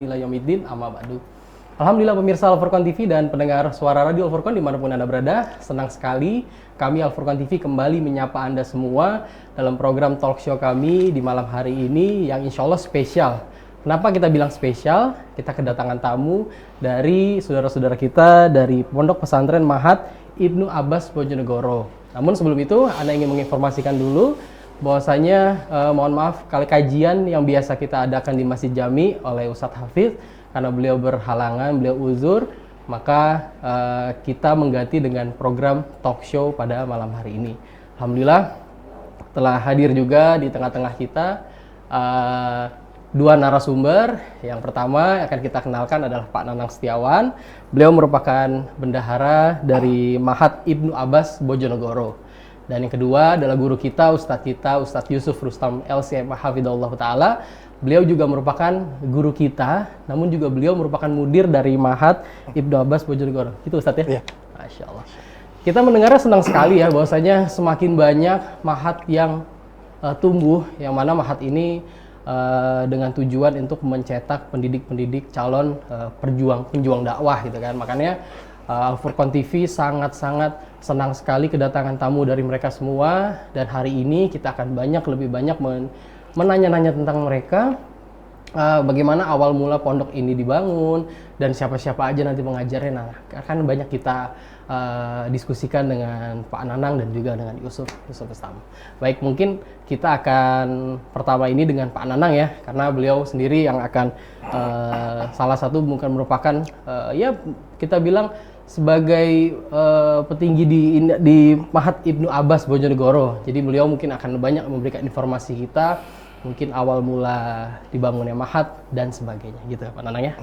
Yaumiddin amma ba'du. Alhamdulillah pemirsa Al Furqan TV dan pendengar suara radio Al Furqan dimanapun Anda berada, senang sekali kami Al Furqan TV kembali menyapa Anda semua dalam program talk show kami di malam hari ini yang insya Allah spesial. Kenapa kita bilang spesial? Kita kedatangan tamu dari saudara-saudara kita dari Pondok Pesantren Mahat Ibnu Abbas Bojonegoro. Namun sebelum itu, Anda ingin menginformasikan dulu bahwasanya mohon maaf kali kajian yang biasa kita adakan di Masjid Jami oleh Ustadz Hafiz karena beliau berhalangan, beliau uzur, maka kita mengganti dengan program talk show pada malam hari ini. Alhamdulillah telah hadir juga di tengah-tengah kita dua narasumber. Yang pertama akan kita kenalkan adalah Pak Nanang Setiawan. Beliau merupakan bendahara dari Mahat Ibnu Abbas Bojonegoro. Dan yang kedua adalah guru kita, Ustadz Yusuf Rustam LCM Hafidhullah Ta'ala. Beliau juga merupakan guru kita, namun juga beliau merupakan mudir dari Mahat Ibnu Abbas Bojonegoro. Itu Ustadz ya? Iya. Masya Allah. Kita mendengarnya senang sekali ya, bahwasanya semakin banyak Mahat yang tumbuh, yang mana Mahat ini dengan tujuan untuk mencetak pendidik-pendidik calon penjuang dakwah gitu kan. Makanya Al Furqan TV sangat-sangat senang sekali kedatangan tamu dari mereka semua, dan hari ini kita akan lebih banyak menanya-nanya tentang mereka, bagaimana awal mula pondok ini dibangun dan siapa-siapa aja nanti pengajarnya. Nah, akan banyak kita diskusikan dengan Pak Nanang dan juga dengan Yusuf Rustam. Baik, mungkin kita akan pertama ini dengan Pak Nanang ya, karena beliau sendiri yang akan salah satu mungkin merupakan ya kita bilang sebagai petinggi di Mahat Ibnu Abbas Bojonegoro. Jadi beliau mungkin akan banyak memberikan informasi kita, mungkin awal mula dibangunnya Mahat dan sebagainya gitu Pak Nanang ya.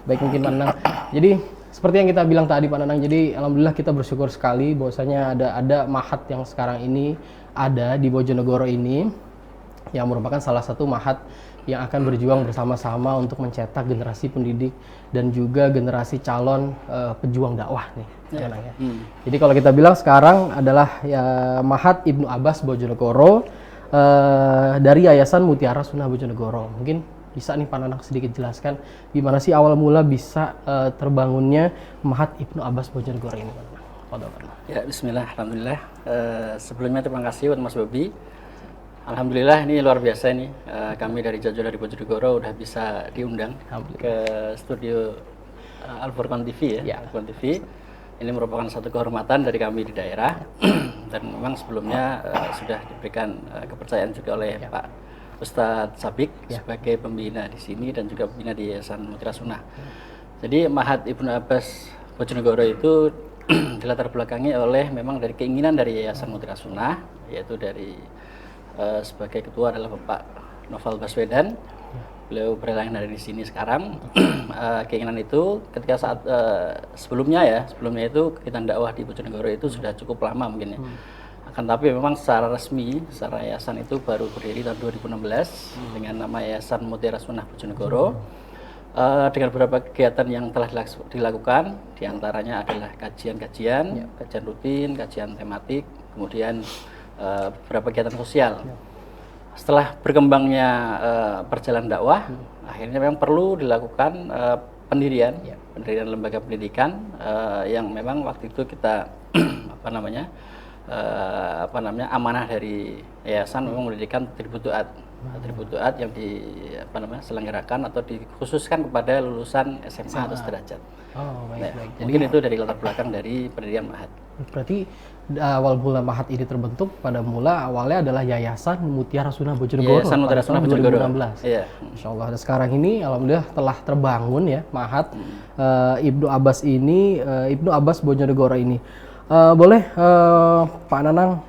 Baik, mungkin Pak Nanang. Jadi seperti yang kita bilang tadi Pak Nanang, jadi alhamdulillah kita bersyukur sekali bahwasanya ada Mahat yang sekarang ini ada di Bojonegoro ini, yang merupakan salah satu Mahat yang akan berjuang bersama-sama untuk mencetak generasi pendidik dan juga generasi calon pejuang dakwah nih. Ya. Ya. Jadi kalau kita bilang sekarang adalah ya, Mahat Ibnu Abbas Bojonegoro dari Yayasan Mutiara Sunnah Bojonegoro. Mungkin bisa nih Pak Nanang sedikit jelaskan gimana sih awal mula bisa terbangunnya Mahat Ibnu Abbas Bojonegoro ini. Ya, bismillah, alhamdulillah. Sebelumnya terima kasih buat Mas Bobi. Alhamdulillah ini luar biasa ini, kami dari Jajo dari Bojonegoro udah bisa diundang ke studio Al Furqan TV ya. Al Furqan TV ini merupakan satu kehormatan dari kami di daerah dan memang sebelumnya sudah diberikan kepercayaan juga oleh Pak Ustadz Sabik sebagai pembina di sini dan juga pembina di Yayasan Mutiara Sunnah. Jadi Mahat Ibnu Abbas Bojonegoro itu dilatar belakangi oleh memang dari keinginan dari Yayasan Mutiara Sunnah, yaitu dari sebagai ketua adalah Bapak Novel Baswedan. Beliau berhalangan dari di sini sekarang. Keinginan itu ketika saat sebelumnya itu kegiatan dakwah di Bojonegoro itu sudah cukup lama mungkin ya. Akan tapi memang secara resmi, secara yayasan itu baru berdiri tahun 2016 dengan nama Yayasan Mutiara Sunnah Bojonegoro. Dengan beberapa kegiatan yang telah dilakukan, diantaranya adalah kajian rutin, kajian tematik, kemudian beberapa kegiatan sosial. Setelah berkembangnya perjalanan dakwah, akhirnya memang perlu dilakukan pendirian lembaga pendidikan yang memang waktu itu kita amanah dari yayasan memang mendirikan Tribut Duat yang diselenggarakan atau dikhususkan kepada lulusan SMA atau sederajat. Oh, baik. Jadi mungkin itu dari latar belakang dari pendirian Mahat. Berarti awal mula Mahat ini terbentuk pada awalnya adalah Yayasan Mutiara Sunnah Bojonegoro. Yayasan Mutiara Sunnah Bojonegoro. 2016. Iya. Insya Allah. Dan sekarang ini alhamdulillah telah terbangun ya Mahat Ibnu Abbas ini, Ibnu Abbas Bojonegoro ini. Boleh Pak Nanang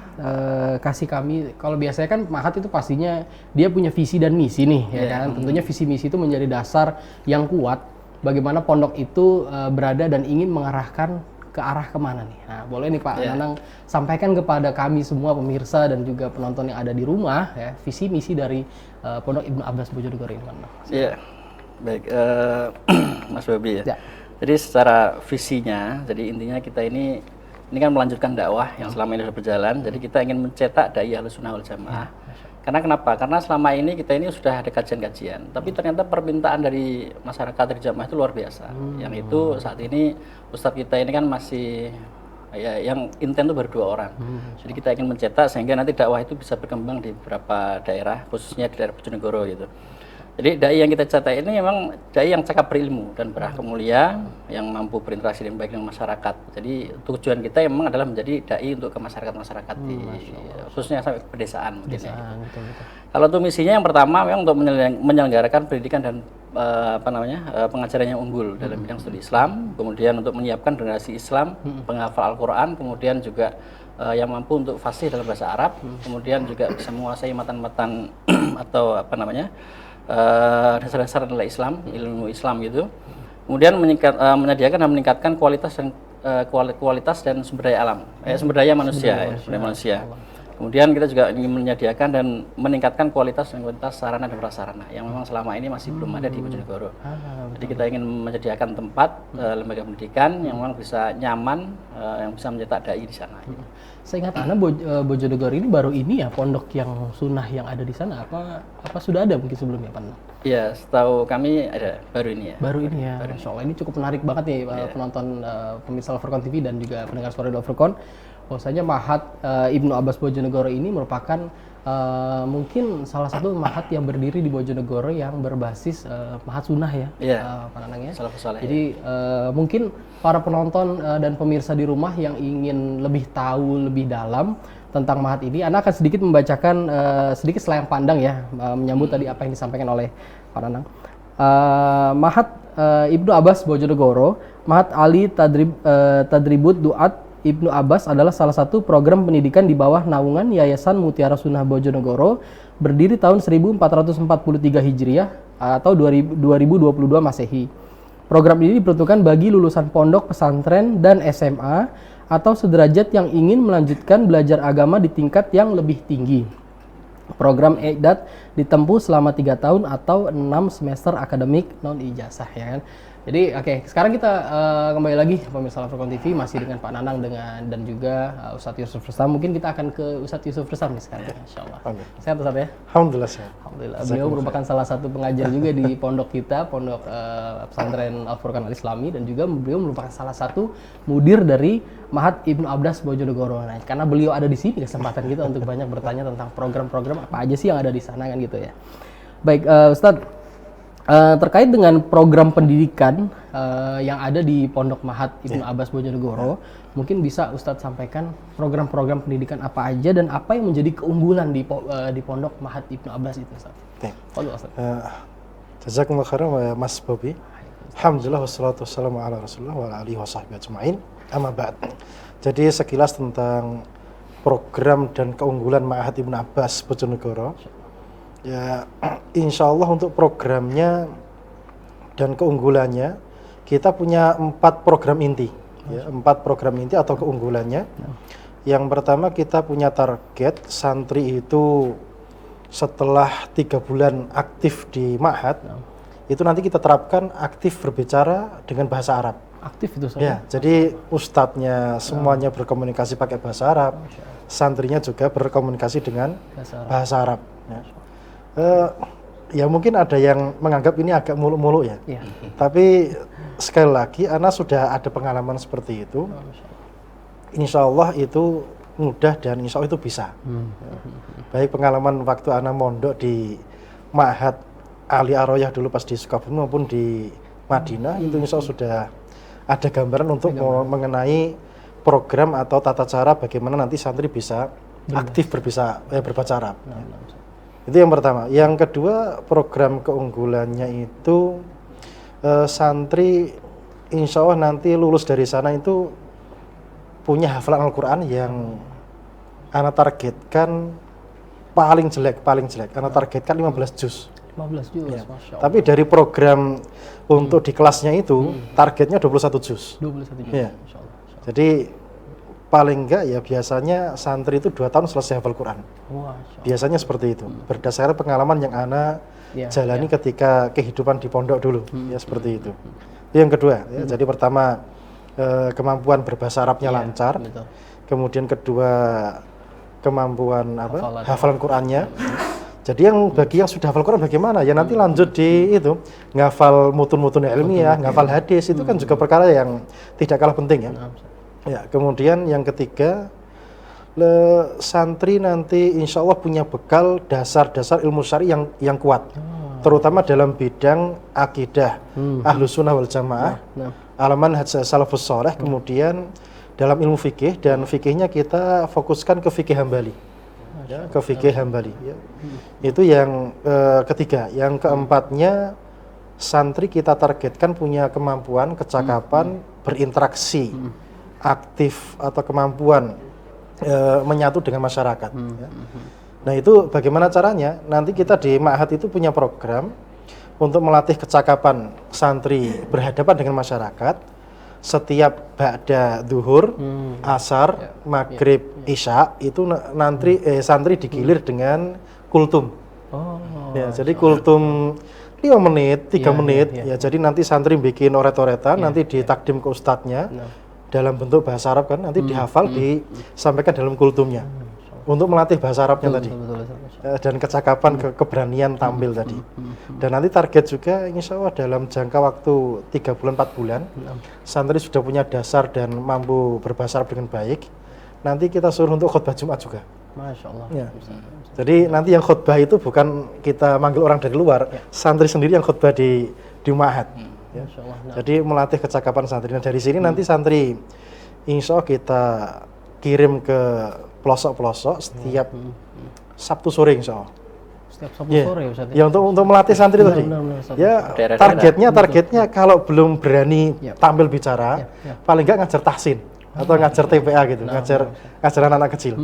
kasih kami, kalau biasanya kan Mahat itu pastinya dia punya visi dan misi nih ya kan. Tentunya visi misi itu menjadi dasar yang kuat bagaimana pondok itu berada dan ingin mengarahkan ke arah kemana nih. Nah, boleh nih Pak Nanang sampaikan kepada kami semua pemirsa dan juga penonton yang ada di rumah ya, visi misi dari Pondok Ibnu Abbas Bojonegoro ini. Iya, baik Mas Bobi ya. Jadi secara visinya, jadi intinya kita ini ini kan melanjutkan dakwah yang selama ini sudah berjalan. Jadi kita ingin mencetak dai Ahlussunnah wal Jamaah. Karena kenapa? Karena selama ini kita ini sudah ada kajian-kajian, tapi ternyata permintaan dari masyarakat dari jamaah itu luar biasa. Yang itu saat ini ustadz kita ini kan masih ya yang intent itu baru 2 orang. Jadi kita ingin mencetak sehingga nanti dakwah itu bisa berkembang di beberapa daerah, khususnya di daerah Bojonegoro gitu. Jadi dai yang kita cetak ini memang dai yang cakap berilmu dan berakhlak mulia, yang mampu berinteraksi dengan baik dengan masyarakat. Jadi tujuan kita memang adalah menjadi dai untuk ke masyarakat-masyarakat di khususnya sampai ke pedesaan mungkin ya. Betul. Kalau untuk misinya yang pertama memang untuk menyelenggarakan pendidikan dan pengajaran yang unggul dalam bidang studi Islam, kemudian untuk menyiapkan generasi Islam, penghafal Al-Qur'an, kemudian juga yang mampu untuk fasih dalam bahasa Arab, kemudian juga bisa menguasai matan-matan atau dasar-dasar nilai Islam, ilmu Islam gitu. Kemudian menyediakan dan meningkatkan kualitas dan sumber daya alam, sumber daya manusia. Kemudian kita juga ingin menyediakan dan meningkatkan kualitas dan kuantitas sarana dan prasarana yang memang selama ini masih belum ada di Bojonegoro. Jadi kita ingin menyediakan tempat lembaga pendidikan yang memang bisa nyaman, yang bisa mencetak dai di sana. Saya ingat Bojonegoro ini baru ini ya pondok yang sunnah yang ada di sana. Apa sudah ada mungkin sebelumnya, Pak? Iya, setahu kami ada baru ini ya. Baru ini ya. Masya Allah, ini cukup menarik banget nih penonton pemirsa Al-Furqan TV dan juga pendengar suara Al-Furqan. Bahwasanya Mahat Ibnu Abbas Bojonegoro ini merupakan mungkin salah satu mahat yang berdiri di Bojonegoro yang berbasis mahat sunnah ya, Pak Nanang ya. Jadi mungkin para penonton dan pemirsa di rumah yang ingin lebih tahu lebih dalam tentang mahat ini, Anda akan sedikit membacakan sedikit selayang pandang ya, menyambut tadi apa yang disampaikan oleh Pak Nanang. Mahat Ibnu Abbas Bojonegoro, Mahat Ali Tadribut Duat Ibnu Abbas adalah salah satu program pendidikan di bawah naungan Yayasan Mutiara Sunnah Bojonegoro, berdiri tahun 1443 Hijriah atau 2022 Masehi. Program ini diperuntukkan bagi lulusan pondok, pesantren, dan SMA atau sederajat yang ingin melanjutkan belajar agama di tingkat yang lebih tinggi. Program I'dad ditempuh selama 3 tahun atau 6 semester akademik non-ijazah ya kan. Jadi sekarang kita kembali lagi pemirsa Al-Furqan TV masih dengan Pak Nanang dan juga Ustadz Yusuf Rustam. Mungkin kita akan ke Ustadz Yusuf Rustam nih sekarang, insyaallah. Sehat Ustadz ya? Alhamdulillah sehat. Alhamdulillah. Beliau merupakan salah satu pengajar juga di pondok kita, pondok pesantren Al-Furqan Al-Islami, dan juga beliau merupakan salah satu mudir dari Mahat Ibnu Abbas Bojonegoro. Nah, karena beliau ada di sini, kesempatan kita untuk banyak bertanya tentang program-program apa aja sih yang ada di sana kan gitu ya. Baik, Ustadz. Terkait dengan program pendidikan yang ada di Pondok Mahat Ibnu Abbas Bojonegoro, mungkin bisa Ustadz sampaikan program-program pendidikan apa aja dan apa yang menjadi keunggulan di Pondok Mahat Ibnu Abbas itu, Ustadz. Jazakumullah khairan Mas Bobi. Alhamdulillah wassalatu wassalamu ala Rasulullah wa ala alihi wasahbihi ajma'in. Amma ba'd. Jadi sekilas tentang program dan keunggulan Mahat Ibnu Abbas Bojonegoro. Ya, insya Allah untuk programnya dan keunggulannya kita punya 4 program inti, ya, 4 program inti atau keunggulannya. Yang pertama kita punya target santri itu setelah 3 bulan aktif di Mahat, itu nanti kita terapkan aktif berbicara dengan bahasa Arab. Aktif itu ya, jadi ustadznya semuanya berkomunikasi pakai bahasa Arab, santrinya juga berkomunikasi dengan bahasa Arab. Ya. Ya mungkin ada yang menganggap ini agak muluk-muluk ya. Tapi sekali lagi Ana sudah ada pengalaman seperti itu. Insya Allah itu mudah dan insya Allah itu bisa. Baik pengalaman waktu Ana mondok di Mahat Ali Aroyah dulu pas di Sukabumi maupun di Madinah, itu insya Allah sudah ada gambaran untuk mengenai program atau tata cara bagaimana nanti santri bisa aktif berbaca Arab. Itu yang pertama. Yang kedua, program keunggulannya itu santri insya Allah nanti lulus dari sana itu punya hafalan Al-Quran yang Ana targetkan paling jelek. Ana targetkan 15 juz. 15 juz, ya. Masya Allah. Tapi dari program untuk di kelasnya itu targetnya 21 juz. 21 juz, ya. Masya Allah. Jadi paling enggak ya biasanya santri itu 2 tahun selesai hafal Quran. Biasanya seperti itu. Berdasarkan pengalaman yang Ana jalani ketika kehidupan di pondok dulu, ya seperti itu. Itu yang kedua. Ya. Jadi pertama kemampuan berbahasa Arabnya Iya, lancar. betul. Kemudian kedua, kemampuan Hafalan. hafalan Qur'annya. Jadi yang bagi yang sudah hafal Quran bagaimana? Ya nanti lanjut di itu, ngafal mutun-mutun ilmiah, ngafal hadis, itu kan juga perkara yang tidak kalah penting ya. Ya, kemudian yang ketiga, santri nanti insya Allah punya bekal dasar-dasar ilmu syari yang kuat, terutama dalam bidang akidah, ahlus sunnah wal jamaah, alaman hadis salafus sholeh, kemudian dalam ilmu fikih, dan fikihnya kita fokuskan ke fikih Hambali. Ya, ke fikih Hambali ya. Itu yang ketiga. Yang keempatnya, santri kita targetkan punya kemampuan, kecakapan, berinteraksi, aktif atau kemampuan menyatu dengan masyarakat ya. Nah, itu bagaimana caranya? Nanti kita di Ma'had itu punya program untuk melatih kecakapan santri berhadapan dengan masyarakat. Setiap ba'da zuhur, asar, maghrib, isya itu santri digilir dengan kultum. Ya, jadi kultum 5 menit, 3 menit. Ya, jadi nanti santri bikin oret-oretan, nanti ditakdim ke ustadznya dalam bentuk bahasa Arab kan, nanti dihafal, disampaikan dalam kultumnya. Untuk melatih bahasa Arabnya tadi. Dan kecakapan, keberanian tampil tadi. Dan nanti target juga insya Allah dalam jangka waktu 3 bulan 4 bulan santri sudah punya dasar dan mampu berbahasa Arab dengan baik. Nanti kita suruh untuk khutbah Jumat juga. Masya Allah. Ya. Jadi nanti yang khutbah itu bukan kita manggil orang dari luar, santri sendiri yang khutbah di Ma'had. Ya. Jadi melatih kecakapan santri. Nah, dari sini nanti santri insya Allah kita kirim ke pelosok-pelosok setiap Sabtu sore insya Allah. Setiap Sabtu sore ya Ustaz? Ya, untuk melatih santri tadi. Ya, targetnya kalau belum berani tampil bicara, paling nggak ngajar tahsin atau ngajar TPA gitu, ngajar anak-anak kecil.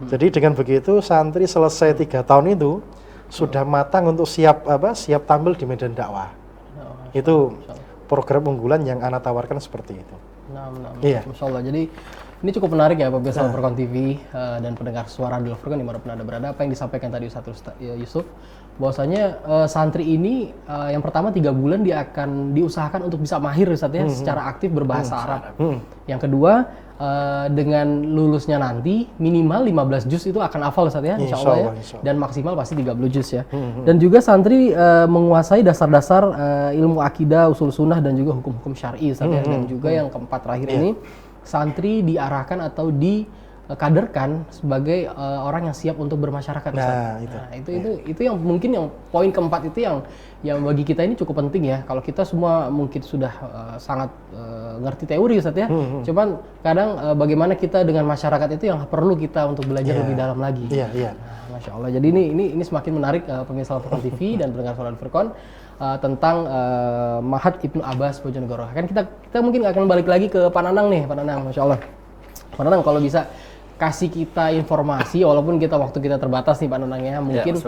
Jadi dengan begitu santri selesai 3 tahun itu sudah matang untuk siap tampil di medan dakwah. Itu program unggulan yang Ana tawarkan seperti itu. Iya. Masya Allah. Jadi ini cukup menarik ya pemirsa Al-Furqan TV dan pendengar suara Al-Furqan dimanapun Anda berada. Apa yang disampaikan tadi Ustaz Yusuf, bahwasanya santri ini yang pertama 3 bulan dia akan diusahakan untuk bisa mahir Ustaz ya, secara aktif berbahasa Arab. Yang kedua, dengan lulusnya nanti minimal 15 juz itu akan hafal Ustaz ya, insya Allah ya. Dan maksimal pasti 30 juz ya. Dan juga santri menguasai dasar-dasar ilmu akidah, usul sunnah dan juga hukum-hukum syar'i Ustaz ya. Dan juga yang keempat terakhir ini, santri diarahkan atau dikaderkan sebagai orang yang siap untuk bermasyarakat. Itu yang mungkin yang poin keempat itu yang bagi kita ini cukup penting ya. Kalau kita semua mungkin sudah sangat ngerti teori Ustaz ya. Cuman kadang bagaimana kita dengan masyarakat itu yang perlu kita untuk belajar lebih dalam lagi. Masya Allah. Jadi ini semakin menarik pemirsa Al-Furqan TV dan pendengar suara Al-Furqan tentang Ma'had Ibnu Abbas Bojonegoro. Kan kita mungkin akan balik lagi ke Pak Nanang nih, Pak Nanang, Masya Allah. Pak Nanang kalau bisa kasih kita informasi, walaupun waktu kita terbatas nih Pak Nanang ya, mungkin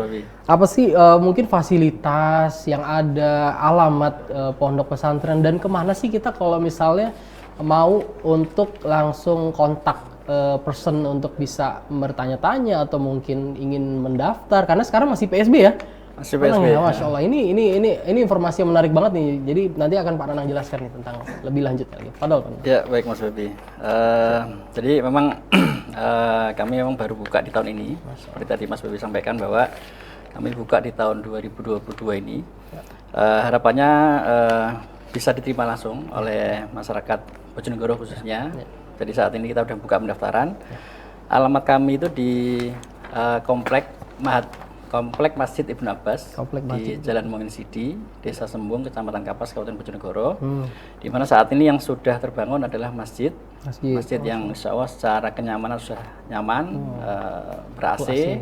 apa sih mungkin fasilitas yang ada, alamat pondok pesantren, dan kemana sih kita kalau misalnya mau untuk langsung kontak person untuk bisa bertanya-tanya atau mungkin ingin mendaftar, karena sekarang masih PSB ya. Masih PSB. Ya, Masya Allah. Ini informasi yang menarik banget nih. Jadi nanti akan Pak Nanang jelaskan nih tentang lebih lanjut lagi. Padahal Pak. Ya, baik Mas Bobi. Jadi memang kami memang baru buka di tahun ini. Seperti tadi Mas Bobi sampaikan bahwa kami buka di tahun 2022 ini. Harapannya bisa diterima langsung oleh masyarakat Bojonegoro khususnya. Jadi saat ini kita sudah buka pendaftaran. Alamat kami itu di Komplek Masjid Ibnu Abbas di Jalan Muin Sidi, Desa Sembung, Kecamatan Kapas, Kabupaten Bojonegoro. Di mana saat ini yang sudah terbangun adalah masjid yang insya Allah secara kenyamanan sudah nyaman, ber-AC.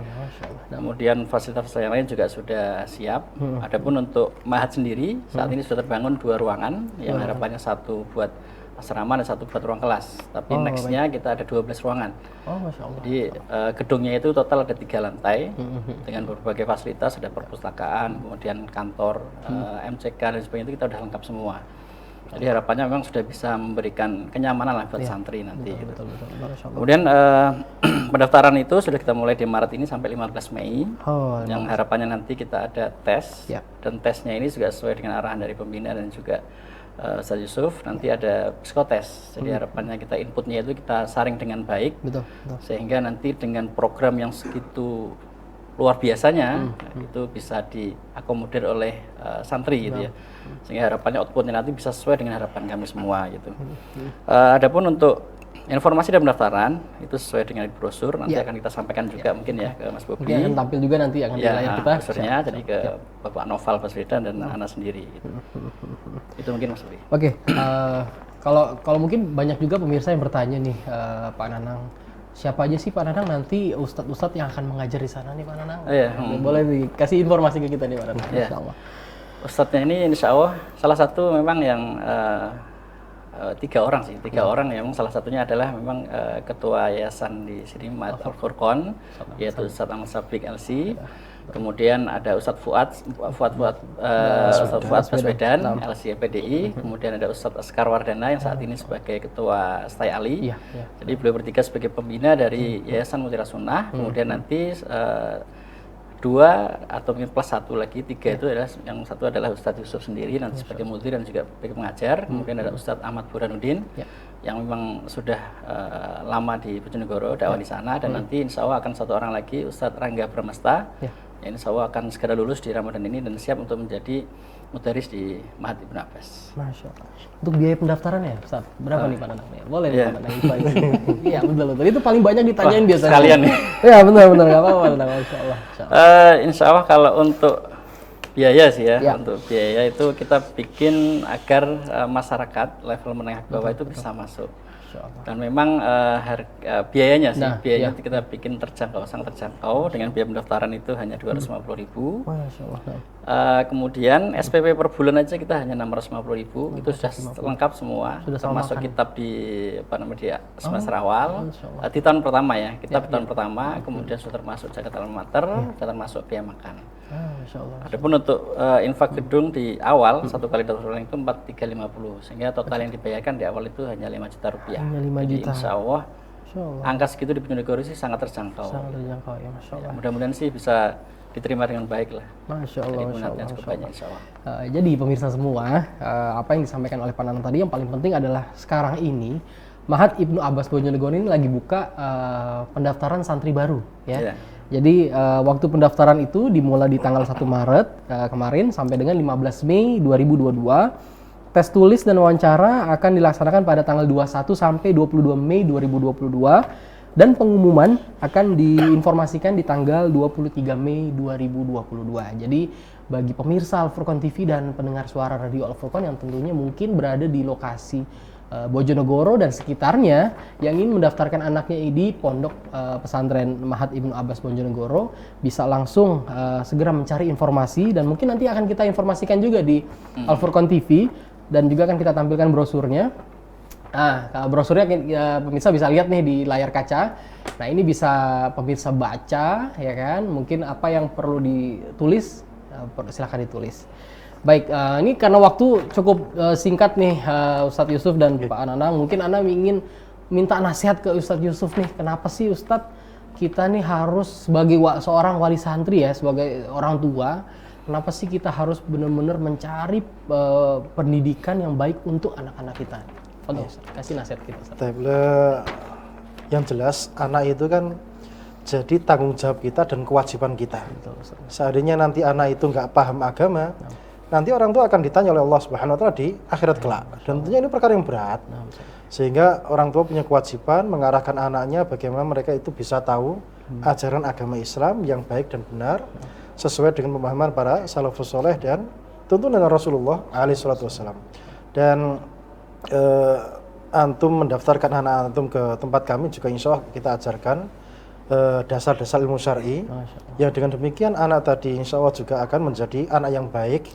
Kemudian fasilitas yang lain juga sudah siap. Adapun untuk Ma'had sendiri saat ini sudah terbangun 2 ruangan, yang harapannya 1 buat asrama dan 1 buat ruang kelas. Tapi nextnya kita ada 12 ruangan. Masya Allah. Jadi gedungnya itu total ada 3 lantai dengan berbagai fasilitas, ada perpustakaan, kemudian kantor, MCK dan sebagainya, itu kita sudah lengkap semua. Jadi harapannya memang sudah bisa memberikan kenyamanan lah buat santri nanti. Betul. Kemudian pendaftaran itu sudah kita mulai di Maret ini sampai 15 Mei. Yang harapannya nanti kita ada tes, dan tesnya ini juga sesuai dengan arahan dari pembina dan juga Ustaz Yusuf, nanti ada psikotes. Jadi harapannya kita inputnya itu kita saring dengan baik, Betul. sehingga nanti dengan program yang segitu luar biasanya itu bisa diakomodir oleh santri gitu ya. Sehingga harapannya outputnya nanti bisa sesuai dengan harapan kami semua gitu. Adapun untuk informasi dan pendaftaran itu sesuai dengan brosur, nanti akan kita sampaikan juga mungkin ya ke Mas Bobi. Mungkin akan tampil juga nanti akan di layar kita. Brosurnya jadi ke Bapak Noval Baswedan dan Ana sendiri gitu. Itu mungkin Mas Bobi. Oke, kalau mungkin banyak juga pemirsa yang bertanya nih, Pak Nanang, siapa aja sih Pak Nanang nanti ustadz-ustadz yang akan mengajar di sana nih Pak Nanang? Boleh dikasih informasi ke kita nih Pak Nanang, Insya Allah. Ustadznya ini Insya Allah salah satu memang yang 3 orang sih, 3 orang yang salah satunya adalah memang ketua yayasan di sini Mahat Al-Furqon, yaitu Ustadz Ahmad Sabik LC. Kemudian ada Ustadz Fuad Baswedan LC PDI. Kemudian ada Ustadz Askar Wardana yang saat ini sebagai ketua Stai Ali. Jadi beliau bertiga sebagai pembina dari Yayasan Mutiara Sunnah. Kemudian nanti 2 atau mungkin plus 1 lagi, 3 itu adalah yang satu adalah Ustadz Yusuf sendiri nanti sebagai mudir dan juga sebagai pengajar. Kemudian ada Ustadz Ahmad Burhanuddin yang memang sudah lama di Bojonegoro dakwah di sana, dan nanti insya Allah akan 1 orang lagi Ustadz Rangga Bramasta yang insya Allah akan segera lulus di Ramadan ini dan siap untuk menjadi mudaris di Mahat Ibnu Abbas. Masya Allah. Untuk biaya pendaftaran ya, Ustaz, berapa nih Pak Nanang? Boleh nih Pak Nanang? Iya betul. Itu paling banyak ditanyain biasanya. Sekalian nih. Iya benar, nggak apa-apa. Insya Allah. Insya Allah kalau untuk biaya sih ya, untuk biaya itu kita bikin agar masyarakat level menengah ke bawah itu bisa masuk. Dan memang biayanya sih, biayanya kita bikin terjangkau, sangat terjangkau, dengan biaya pendaftaran itu hanya 250.000. Kemudian SPP per bulan aja kita hanya 650.000. Itu sudah lengkap semua, termasuk kitab di di semester awal, di tahun pertama ya, kitab tahun pertama, kemudian sudah termasuk jaket alma mater, sudah termasuk biaya makan. Adapun untuk infak gedung di awal 1 kali daftar itu 4.350, sehingga total yang dibayarkan di awal itu hanya 5 juta rupiah. Hanya 5 juta. Insya Allah angka segitu di Bojonegoro sih sangat terjangkau. Sangat terjangkau ya, Masya Allah. Mudah-mudahan sih bisa diterima dengan baik lah. Masya Allah. Insya Allah. Jadi pemirsa semua, apa yang disampaikan oleh Pak Nanang tadi yang paling penting adalah sekarang ini Mahat Ibnu Abbas Bojonegoro ini lagi buka pendaftaran santri baru ya. Jadi waktu pendaftaran itu dimulai di tanggal 1 Maret kemarin sampai dengan 15 Mei 2022. Tes tulis dan wawancara akan dilaksanakan pada tanggal 21 sampai 22 Mei 2022 dan pengumuman akan diinformasikan di tanggal 23 Mei 2022. Jadi bagi pemirsa Al-Furqon TV dan pendengar suara radio Al-Furqon yang tentunya mungkin berada di lokasi Bojonegoro dan sekitarnya yang ingin mendaftarkan anaknya di pondok pesantren Mahat Ibnu Abbas Bojonegoro bisa langsung segera mencari informasi, dan mungkin nanti akan kita informasikan juga di Al-Furqon TV dan juga akan kita tampilkan brosurnya. Brosurnya pemirsa bisa lihat nih di layar kaca. Nah, ini bisa pemirsa baca ya kan, mungkin apa yang perlu ditulis silakan ditulis. Baik, ini karena waktu cukup singkat nih Ustadz Yusuf dan Pak Nanang, mungkin Anda ingin minta nasihat ke Ustadz Yusuf nih, kenapa sih Ustadz kita nih harus sebagai seorang wali santri ya, sebagai orang tua, kenapa sih kita harus benar-benar mencari pendidikan yang baik untuk anak-anak kita? Kasih nasihat kita Ustadz. Yang jelas anak itu kan jadi tanggung jawab kita dan kewajiban kita. Seandainya nanti anak itu nggak paham agama, nanti orang tua akan ditanya oleh Allah Subhanahu wa taala di akhirat kelak. Dan tentunya ini perkara yang berat. Sehingga orang tua punya kewajiban mengarahkan anaknya bagaimana mereka itu bisa tahu ajaran agama Islam yang baik dan benar sesuai dengan pemahaman para salafus saleh dan tuntunan Rasulullah alaihi salatu wasallam. Dan antum mendaftarkan anak antum ke tempat kami juga insya Allah kita ajarkan dasar-dasar ilmu syar'i, yang dengan demikian anak tadi insya Allah juga akan menjadi anak yang baik,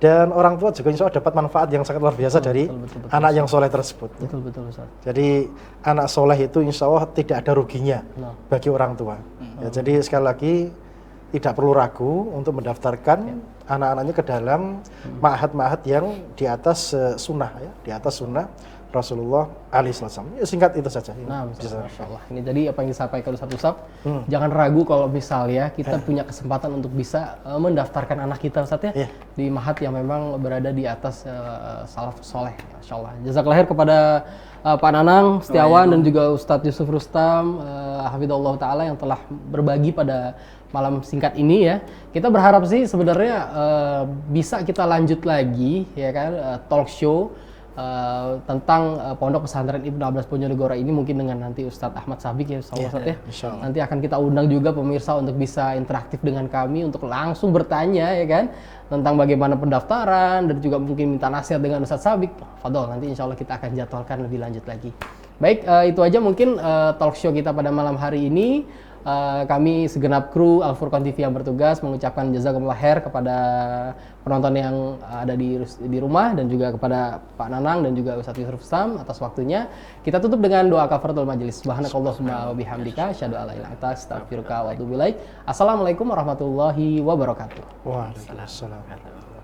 dan orang tua juga insya Allah dapat manfaat yang sangat luar biasa dari anak yang soleh tersebut. Betul Ustaz. Jadi anak soleh itu insya Allah tidak ada ruginya bagi orang tua. Jadi sekali lagi tidak perlu ragu untuk mendaftarkan anak-anaknya ke dalam ma'had-ma'had yang di atas sunnah ya, di atas sunnah, Rasulullah alaihissalam. Ya, singkat itu saja. Nah, Masya Allah. Ini jadi apa yang disampaikan Ustaz Usap, jangan ragu kalau misalnya kita punya kesempatan untuk bisa mendaftarkan anak kita Ustaz ya, di mahat yang memang berada di atas salaf soleh. Masya Allah. Jazakallah khair kepada Pak Nanang Setiawan dan juga Ustadz Yusuf Rustam, hafidhullah ta'ala yang telah berbagi pada malam singkat ini ya. Kita berharap sih sebenarnya bisa kita lanjut lagi ya kan, talk show tentang Pondok Pesantren Ibnu Abbas Bojonegoro ini mungkin dengan nanti Ustadz Ahmad Sabik ya, Ustadz ya. Nanti akan kita undang juga pemirsa untuk bisa interaktif dengan kami untuk langsung bertanya ya kan tentang bagaimana pendaftaran dan juga mungkin minta nasihat dengan Ustadz Sabik. Fadol, nanti insya Allah kita akan jadwalkan lebih lanjut lagi. Baik, itu aja mungkin talk show kita pada malam hari ini. Kami segenap kru Al Furqan TV yang bertugas mengucapkan jazakumullah khair kepada penonton yang ada di rumah dan juga kepada Pak Nanang dan juga Ustadz Yusuf Rustam atas waktunya. Kita tutup dengan doa kafaratul majelis. Subhanakallahumma wa bihamdika asyhadu an la ilaha illa anta astaghfiruka wa atubu ilaik. Assalamualaikum warahmatullahi wabarakatuh. Waalaikumsalam.